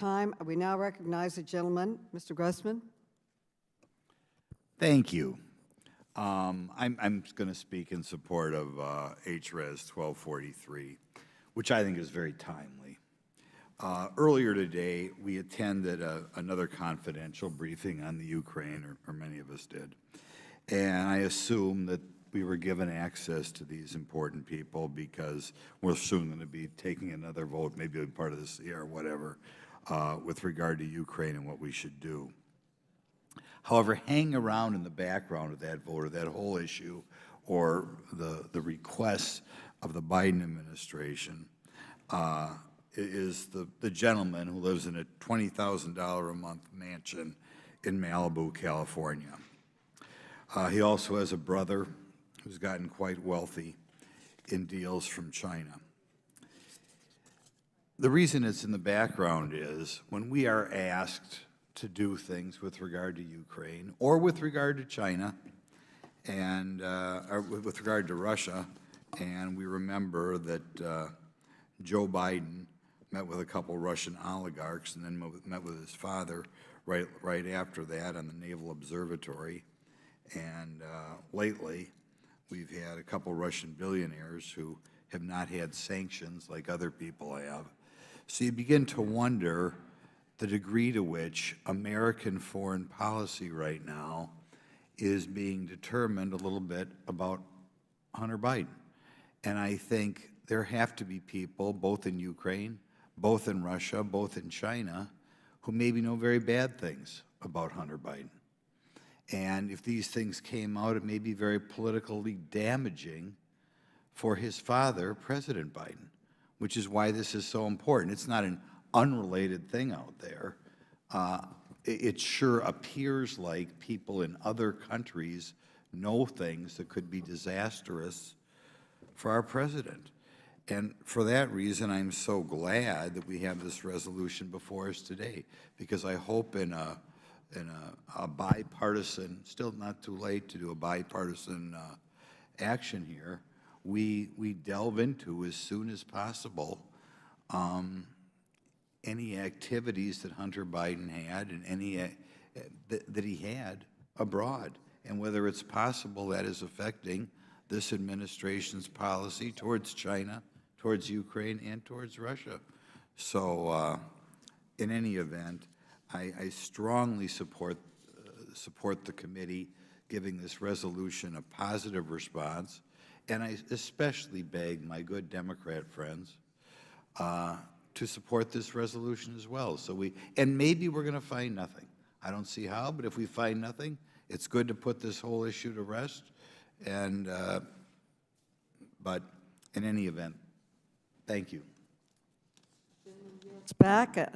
Time. We now recognize the gentleman, Mr. Grothman. Thank you. I'm going to speak in support of HRES 1243, which I think is very timely. Earlier today, we attended another confidential briefing on the Ukraine, or many of us did, and I assume that we were given access to these important people because we're soon going to be taking another vote, maybe part of this year or whatever, with regard to Ukraine and what we should do. However, hanging around in the background of that vote, or that whole issue, or the requests of the Biden administration, is the gentleman who lives in a $20,000 a month mansion in Malibu, California. He also has a brother who's gotten quite wealthy in deals from China. The reason it's in the background is when we are asked to do things with regard to Ukraine or with regard to China and or with regard to Russia, and we remember that Joe Biden met with a couple Russian oligarchs and then met with his father right after that on the Naval Observatory. And lately, we've had a couple Russian billionaires who have not had sanctions like other people have. So you begin to wonder the degree to which American foreign policy right now is being determined a little bit about Hunter Biden. And I think there have to be people, both in Ukraine, both in Russia, both in China, who maybe know very bad things about Hunter Biden. And if these things came out, it may be very politically damaging for his father, President Biden, which is why this is so important. It's not an unrelated thing out there. It sure appears like people in other countries know things that could be disastrous for our president. And for that reason, I'm so glad that we have this resolution before us today, because I hope in a bipartisan, still not too late to do a bipartisan action here, we delve into as soon as possible any activities that Hunter Biden had and any that he had abroad, and whether it's possible that is affecting this administration's policy towards China, towards Ukraine, and towards Russia. So in any event, I strongly support the committee giving this resolution a positive response, and I especially beg my good Democrat friends to support this resolution as well. And maybe we're going to find nothing. I don't see how, but if we find nothing, it's good to put this whole issue to rest. And but in any event, thank you. It's back.